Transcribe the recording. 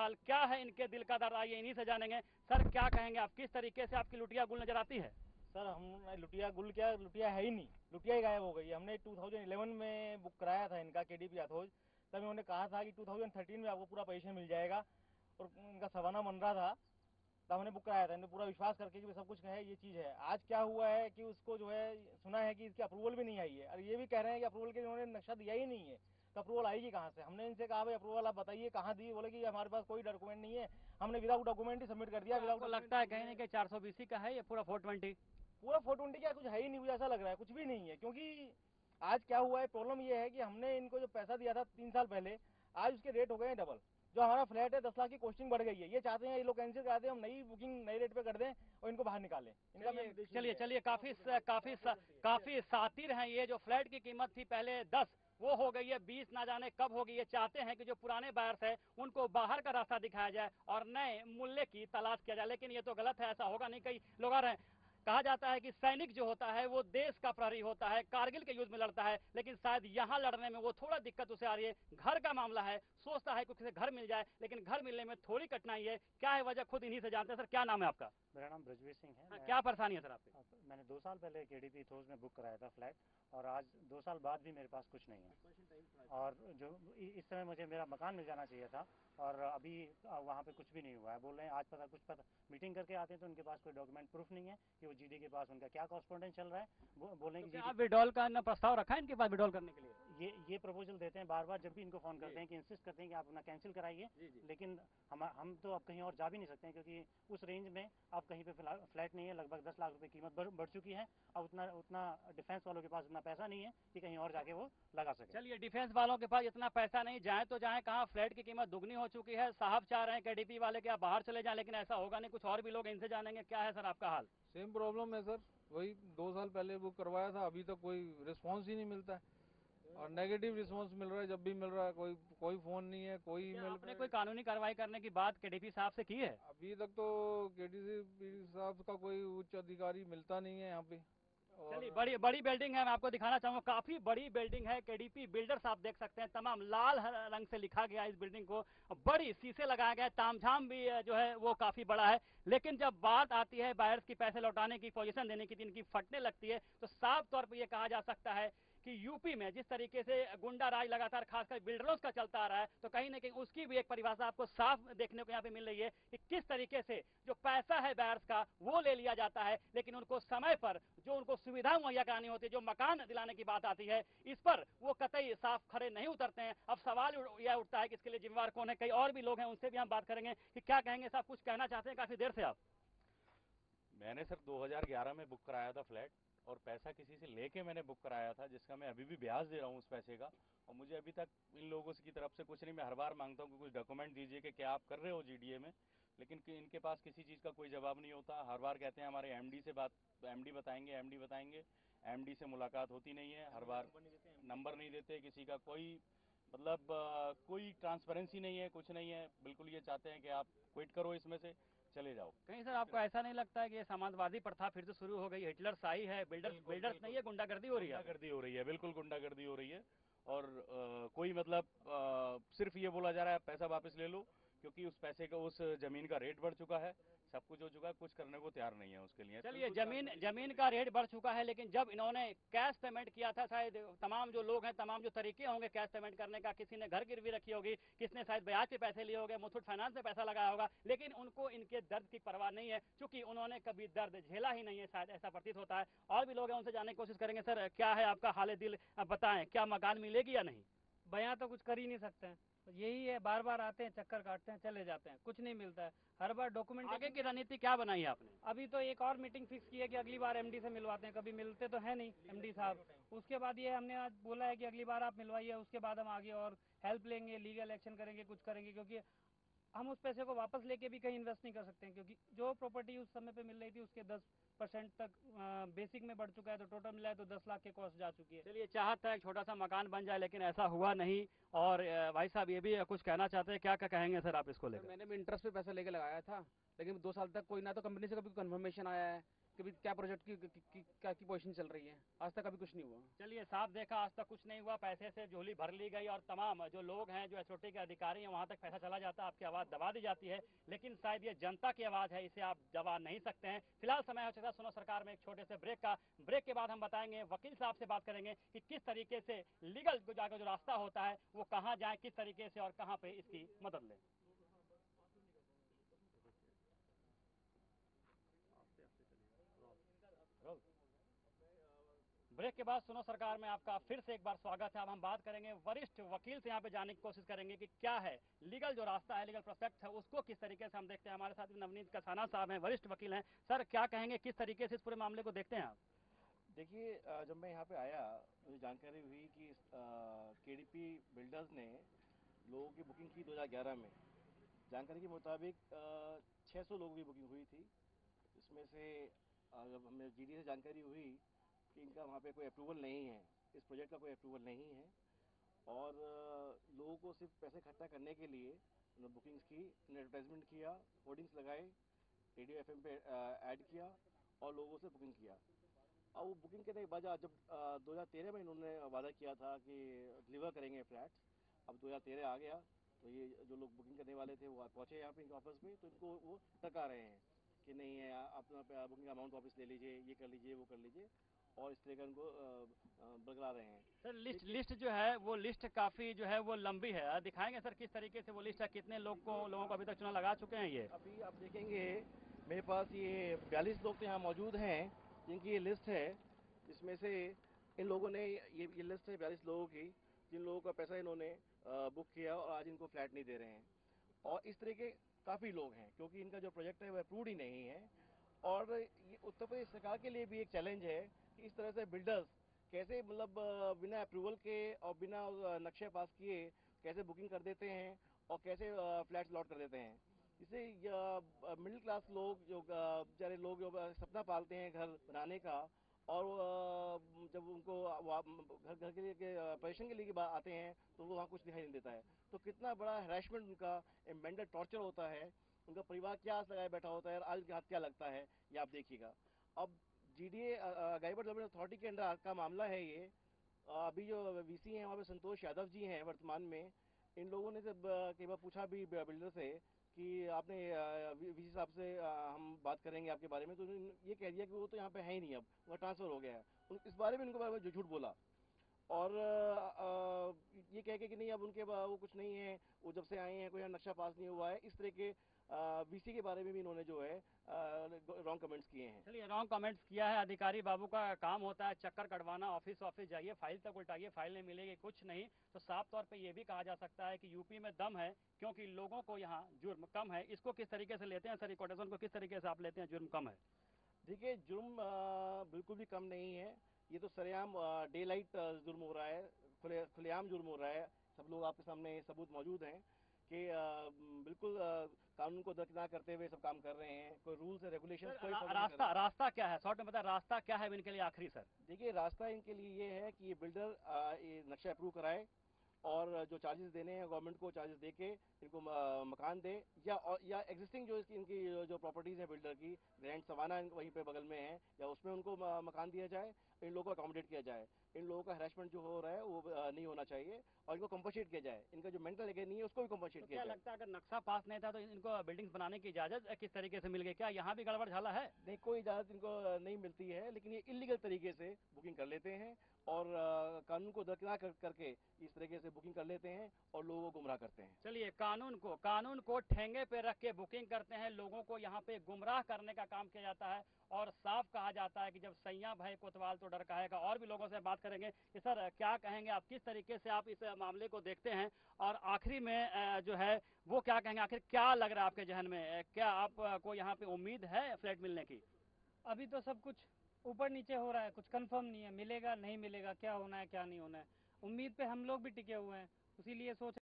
हाल क्या है, इनके दिल का दर्द, आइए इन्हीं से जानेंगे। सर क्या कहेंगे आप, किस तरीके से आपकी लुटिया गुल नजर आती है? सर हम लुटिया गुल क्या, लुटिया है ही नहीं, लुटिया ही गायब हो गई। हमने 2011 में बुक कराया था इनका केडीपी अथोज, तब उन्होंने कहा था कि 2013 में आपको पूरा पोजीशन मिल जाएगा, और इनका सवाना बन रहा था, तब हमने बुक कराया था। इन्होंने पूरा विश्वास करके कि सब कुछ है, ये चीज़ है। आज क्या हुआ है कि उसको जो है सुना है कि इसकी अप्रूवल भी नहीं आई है, और ये भी कह रहे हैं कि अप्रूवल के इन्होंने नक्शा दिया ही नहीं है, तो अप्रूवल आएगी कहाँ से? हमने इनसे कहा भाई अप्रूवल आप बताइए कहाँ दी, बोले कि हमारे पास कोई डॉक्यूमेंट नहीं है, हमने विदाउट डॉक्यूमेंट ही सबमिट कर दिया। आपको लगता है कहीं ना कहीं 420 का है ये पूरा 420? पूरा 420 क्या, कुछ है ही नहीं, मुझे ऐसा लग रहा है कुछ भी नहीं है। क्योंकि आज क्या हुआ है, प्रॉब्लम ये है कि हमने इनको जो पैसा दिया था 3 साल पहले, आज उसके रेट हो गए हैं डबल। जो हमारा फ्लैट है 10 लाख की कॉस्टिंग बढ़ गई है। ये चाहते हैं ये लोग कैंसिल करा दें, हम नई बुकिंग नए रेट पे कर दें और इनको बाहर निकालें। चलिए चलिए, काफी काफी काफी सातिर हैं ये। जो फ्लैट की कीमत थी पहले 10, वो हो गई है 20, ना जाने कब होगी। ये चाहते हैं कि जो पुराने बायर्स है उनको बाहर का रास्ता दिखाया जाए और नए मूल्य की तलाश किया जाए, लेकिन ये तो गलत है, ऐसा होगा नहीं। कई लोग आ रहे हैं। कहा जाता है कि सैनिक जो होता है वो देश का प्रहरी होता है, कारगिल के युद्ध में लड़ता है, लेकिन शायद यहां लड़ने में वो थोड़ा दिक्कत उसे आ रही है। घर का मामला है, सोचता है कि किसी घर मिल जाए, लेकिन घर मिलने में थोड़ी कठिनाई है। क्या है वजह, खुद इन्हीं से जानते हैं। सर क्या नाम है आपका? मेरा नाम ब्रजवीर सिंह है। क्या परेशानी है सर आपकी? मैंने 2 साल पहले केडीपी थोज में बुक कराया था फ्लैट, और आज 2 साल बाद भी मेरे पास कुछ नहीं है। और जो इस समय मुझे मेरा मकान मिल जाना चाहिए था, और अभी वहाँ पे कुछ भी नहीं हुआ है। बोल रहे हैं आज पता मीटिंग करके आते हैं तो उनके पास कोई डॉक्यूमेंट प्रूफ नहीं है कि वो जीडी के पास उनका क्या कॉरस्पॉन्डेंस चल रहा है। बोल रहे हैं कि आप विड्रॉल का प्रस्ताव रखा है इनके पास विड्रॉल करने के लिए? ये प्रपोजल देते हैं बार बार, जब भी इनको फोन करते हैं कि इंसिस्ट करते हैं कि आप अपना कैंसिल कराइए, लेकिन हम तो अब कहीं और जा भी नहीं सकते हैं, क्योंकि उस रेंज में अब कहीं पे फ्लैट नहीं है। लगभग 10 लाख रुपए कीमत बढ़ चुकी है। अब उतना डिफेंस वालों के पास उतना पैसा नहीं है कि कहीं और जाके वो लगा सके। चलिए, डिफेंस वालों के पास इतना पैसा नहीं, जाए तो जाए कहाँ, फ्लैट की कीमत दुगनी हो चुकी है। साहब चाह रहे हैं केडीपी वाले कि आप बाहर चले जाएं, लेकिन ऐसा होगा नहीं। कुछ और भी लोग इनसे जानेंगे। क्या है सर आपका हाल? सेम प्रॉब्लम है सर, वही 2 साल पहले बुक करवाया था, अभी तक कोई रिस्पांस ही नहीं मिलता है, और नेगेटिव रिस्पांस मिल रहा है। जब भी मिल रहा है कोई फोन नहीं है, कोई ईमेल। आपने कोई कानूनी कार्रवाई करने की बात केडीपी साहब से की है? अभी तक तो केडीपी साहब का कोई उच्च अधिकारी मिलता नहीं है यहाँ पे। चलिए, बड़ी बड़ी बिल्डिंग है, मैं आपको दिखाना चाहूंगा। काफी बड़ी बिल्डिंग है, केडीपी बिल्डर्स आप देख सकते हैं। तमाम लाल रंग से लिखा गया इस बिल्डिंग को, बड़ी शीशे लगाए गए, तामझाम भी जो है वो काफी बड़ा है। लेकिन जब बात आती है बायर्स की पैसे लौटाने की, पोजीशन देने की, इनकी फटने लगती है, तो साफ तौर पर यह कहा जा सकता है कि यूपी में जिस तरीके से गुंडा राज लगातार खासकर बिल्डरों का चलता आ रहा है, तो कहीं ना कहीं उसकी भी एक परिभाषा आपको साफ देखने को यहाँ पे मिल रही है कि किस तरीके से जो पैसा है बायर्स का वो ले लिया जाता है, लेकिन उनको समय पर जो उनको सुविधा मुहैया करानी होती है, जो मकान दिलाने की बात आती है, इस पर वो कतई साफ खड़े नहीं उतरते हैं। अब सवाल यह उठता है कि इसके लिए जिम्मेवार कौन है। कई और भी लोग हैं, उनसे भी हम बात करेंगे कि क्या कहेंगे। साहब कुछ कहना चाहते हैं काफी देर से आप? मैंने सर 2011 में बुक कराया था फ्लैट, और पैसा किसी से लेके मैंने बुक कराया था, जिसका मैं अभी भी ब्याज दे रहा हूँ उस पैसे का, और मुझे अभी तक इन लोगों की तरफ से कुछ नहीं। मैं हर बार मांगता हूँ कि कुछ डॉक्यूमेंट दीजिए कि क्या आप कर रहे हो जीडीए में, लेकिन इनके पास किसी चीज़ का कोई जवाब नहीं होता। हर बार कहते हैं हमारे एमडी से बात, एमडी बताएंगे, एमडी से मुलाकात होती नहीं है। हर बार नंबर नहीं देते किसी का, कोई मतलब कोई ट्रांसपेरेंसी नहीं है, कुछ नहीं है। बिल्कुल ये चाहते हैं कि आप क्विट करो, इसमें से चले जाओ। कहीं सर आपको ऐसा नहीं लगता है कि ये समाजवादी प्रथा फिर से शुरू हो गई? हिटलर शाही है, बिल्डर्स नहीं है, गुंडागर्दी हो रही है? गुंडागर्दी हो रही है, बिल्कुल गुंडागर्दी हो रही है। और कोई मतलब सिर्फ ये बोला जा रहा है पैसा वापस ले लो, क्योंकि उस पैसे का, उस जमीन का रेट बढ़ चुका है, सब कुछ हो चुका है, कुछ करने को तैयार नहीं है उसके लिए। चलिए, जमीन का रेट बढ़ चुका है, लेकिन जब इन्होंने कैश पेमेंट किया था, शायद तमाम जो लोग हैं, तमाम जो तरीके होंगे कैश पेमेंट करने का, किसी ने घर गिरवी रखी होगी, किसने शायद ब्याज पे पैसे लिए होंगे, मुथूट फाइनेंस से पैसा लगाया होगा, लेकिन उनको इनके दर्द की परवाह नहीं है, क्योंकि उन्होंने कभी दर्द झेला ही नहीं है, शायद ऐसा प्रतीत होता है। और भी लोग हैं, उनसे जानने की कोशिश करेंगे। सर क्या है आपका हाल दिल, बताएं, क्या मकान मिलेगी या नहीं? बयां तो कुछ कर ही नहीं सकते हैं, यही है, बार बार आते हैं, चक्कर काटते हैं, चले जाते हैं, कुछ नहीं मिलता है। हर बार डॉक्यूमेंट आगे की रणनीति क्या बनाई है आपने? अभी तो एक और मीटिंग फिक्स की है कि अगली बार एमडी से मिलवाते हैं, कभी मिलते तो है नहीं एमडी साहब। उसके बाद ये हमने आज बोला है कि अगली बार आप मिलवाइए, उसके बाद हम आगे और हेल्प लेंगे, लीगल एक्शन करेंगे, कुछ करेंगे, क्योंकि हम उस पैसे को वापस लेके भी कहीं इन्वेस्ट नहीं कर सकते हैं, क्योंकि जो प्रॉपर्टी उस समय पे मिल रही थी उसके 10 10% तक बेसिक में बढ़ चुका है, तो टोटल मिलाए तो 10 लाख के कॉस्ट जा चुकी है। चलिए, चाहत है एक छोटा सा मकान बन जाए, लेकिन ऐसा हुआ नहीं। और भाई साहब ये भी कुछ कहना चाहते हैं, क्या क्या कहेंगे सर आप इसको लेकर? मैंने भी इंटरेस्ट पे पैसा लेके लगाया था, लेकिन 2 साल तक कोई ना तो कंपनी से कभी कंफर्मेशन आया है कि क्या प्रोजेक्ट की पोजीशन चल रही है, आज तक अभी कुछ नहीं हुआ। चलिए, साफ देखा, आज तक कुछ नहीं हुआ, पैसे से झोली भर ली गई और तमाम जो लोग हैं, जो एसओटी के अधिकारी हैं, वहां तक पैसा चला जाता है, आपकी आवाज़ दबा दी जाती है। लेकिन शायद ये जनता की आवाज़ है, इसे आप दबा नहीं सकते हैं। फिलहाल समय हो चुका सुनो सरकार में एक छोटे से ब्रेक का। ब्रेक के बाद हम बताएंगे, वकील साहब से बात करेंगे कि किस तरीके से लीगल जो रास्ता होता है वो कहाँ जाए, किस तरीके से और कहाँ पे इसकी मदद लें। ब्रेक के बाद सुनो सरकार में आपका फिर से एक बार स्वागत है। अब हम बात करेंगे वरिष्ठ वकील से, यहाँ पे जाने की कोशिश करेंगे कि क्या है लीगल जो रास्ता है, लीगल प्रोस्पेक्ट है, उसको किस तरीके से हम देखते हैं। हमारे साथ नवनीत कसाना साहब हैं, वरिष्ठ वकील हैं। सर, क्या कहेंगे, किस तरीके से इस पूरे मामले को देखते हैं आप? देखिए, जब मैं यहाँ पे आया मुझे जानकारी हुई कि केडीपी बिल्डर्स ने लोगों की बुकिंग की 2011 में। जानकारी के मुताबिक 600 लोगों की बुकिंग हुई थी। इसमें से जब हमें जीडी से जानकारी हुई कि इनका वहाँ पे कोई अप्रूवल नहीं है, इस प्रोजेक्ट का कोई अप्रूवल नहीं है, और लोगों को सिर्फ पैसे इकट्ठा करने के लिए उन्होंने बुकिंग्स की, एडवर्टाइजमेंट किया, होर्डिंग्स लगाए, रेडियो एफएम पे ऐड किया और लोगों से बुकिंग किया। अब वो बुकिंग करने के बाद जब 2013 में इन्होंने वादा किया था कि डिलीवर करेंगे फ्लैट्स, अब 2013 आ गया तो ये जो लोग बुकिंग करने वाले थे वो पहुँचे यहाँ पे इनके ऑफिस में, तो इनको वो टका रहे हैं कि नहीं है, आप बुकिंग अमाउंट वापस ले लीजिए, ये कर लीजिए, वो कर लीजिए, और इस तरह का उनको बरकरा रहे हैं। सर, लिस्ट जो है वो लिस्ट काफी जो है वो लंबी है, दिखाएंगे सर किस तरीके से वो लिस्ट है, कितने लोगों को अभी तक चुनाव लगा चुके हैं? ये अभी आप देखेंगे मेरे पास ये 42 लोग तो यहाँ मौजूद हैं जिनकी ये लिस्ट है। इसमें से इन लोगों ने ये लिस्ट है 42 लोगों की, जिन लोगों का पैसा इन्होंने बुक किया और आज इनको फ्लैट नहीं दे रहे हैं। और इस तरह के काफ़ी लोग हैं, क्योंकि इनका जो प्रोजेक्ट है वो अप्रूव्ड ही नहीं है। और ये उत्तर प्रदेश सरकार के लिए भी एक चैलेंज है कि इस तरह से बिल्डर्स कैसे मतलब बिना अप्रूवल के और बिना नक्शे पास किए कैसे बुकिंग कर देते हैं और कैसे फ्लैट्स लॉट कर देते हैं। इससे मिडिल क्लास लोग जो बेचारे लोग जो सपना पालते हैं घर बनाने का, और जब उनको घर के लिए परेशान के लिए आते हैं तो वो वहाँ कुछ दिखाई नहीं देता है। तो कितना बड़ा हैरेसमेंट उनका, मेंटल टॉर्चर होता है, उनका परिवार क्या आस लगाए बैठा होता है और आज उनके हाथ क्या लगता है, ये आप देखिएगा। अब जीडीए गाइबर डेवलपमेंट अथॉरिटी के अंडर का मामला है ये। अभी जो वीसी हैं वहाँ पे संतोष यादव जी हैं वर्तमान में। इन लोगों ने जब कई बार पूछा भी बिल्डर से कि आपने वीसी साहब से हम बात करेंगे आपके बारे में, तो उन्होंने ये कह दिया कि वो तो यहाँ पे है ही नहीं, अब वो ट्रांसफ़र हो गया है। इस बारे में इनको बारे में जो झूठ बोला, और ये कह के कि नहीं अब उनके वो कुछ नहीं है, वो जब से आए हैं कोई नक्शा पास नहीं हुआ है। इस तरह के वीसी के बारे में भी इन्होंने जो है रॉन्ग कमेंट्स किए हैं। चलिए, रॉन्ग कमेंट्स किया है, अधिकारी बाबू का काम होता है चक्कर कटवाना, ऑफिस जाइए, फाइल तक उल्टाइए, फाइल नहीं मिलेगी, कुछ नहीं। तो साफ तौर पे ये भी कहा जा सकता है कि यूपी में दम है, क्योंकि लोगों को यहाँ जुर्म कम है। इसको किस तरीके से लेते हैं सर, कोटेशन को किस तरीके से आप लेते हैं, जुर्म कम है? देखिए, जुर्म बिल्कुल भी कम नहीं है। ये तो सरेआम डे लाइट जुर्म हो रहा है, खुलेआम जुर्म हो रहा है। सब लोग आपके सामने सबूत मौजूद हैं कि बिल्कुल कानून को दरकिनार करते हुए सब काम कर रहे हैं। कोई रूल्स रेगुलेशंस कोई रास्ता क्या है, शॉर्ट में बताया, रास्ता क्या है इनके लिए आखिरी सर? देखिए, रास्ता इनके लिए ये है कि ये बिल्डर ये नक्शा अप्रूव कराए और जो चार्जेस देने हैं गवर्नमेंट को चार्जेस दे के इनको मकान दे, या एग्जिस्टिंग जो इनकी जो प्रॉपर्टीज़ है बिल्डर की, ग्रैंड सवाना वहीं पे बगल में है, या उसमें उनको मकान दिया जाए, इन लोगों को अकोमोडेट किया जाए। इन लोगों का हरासमेंट जो हो रहा है वो नहीं होना चाहिए, और इनको कंपनसेट किया जाए। इनका जो मेंटल एगे नहीं है उसको भी कंपनसेट किया जाए। क्या लगता है, अगर नक्शा पास नहीं था तो इनको बिल्डिंग्स बनाने की इजाजत किस तरीके से मिल गई? क्या यहाँ भी गड़बड़ झाला है? नहीं, कोई इजाज़त इनको नहीं मिलती है, लेकिन ये इलीगल तरीके से बुकिंग कर लेते हैं और कानून को दरकिनार करके इस तरीके से बुकिंग कर लेते हैं और लोगों को गुमराह करते हैं। चलिए, कानून को ठेंगे पे रख के बुकिंग करते हैं, लोगों को यहाँ पे गुमराह करने का काम किया जाता है। और साफ कहा जाता है कि जब सैया भय कोतवाल तो डर कहेगा। और भी लोगों से बात करेंगे कि सर क्या कहेंगे आप, किस तरीके से आप इस मामले को देखते हैं, और आखिरी में जो है वो क्या कहेंगे, आखिर क्या लग रहा है आपके जहन में, क्या आपको यहाँ पे उम्मीद है फ्लैट मिलने की? अभी तो सब कुछ ऊपर नीचे हो रहा है, कुछ कंफर्म नहीं है, मिलेगा नहीं मिलेगा, क्या होना है क्या नहीं होना है। उम्मीद पे हम लोग भी टिके हुए हैं, इसीलिए सोच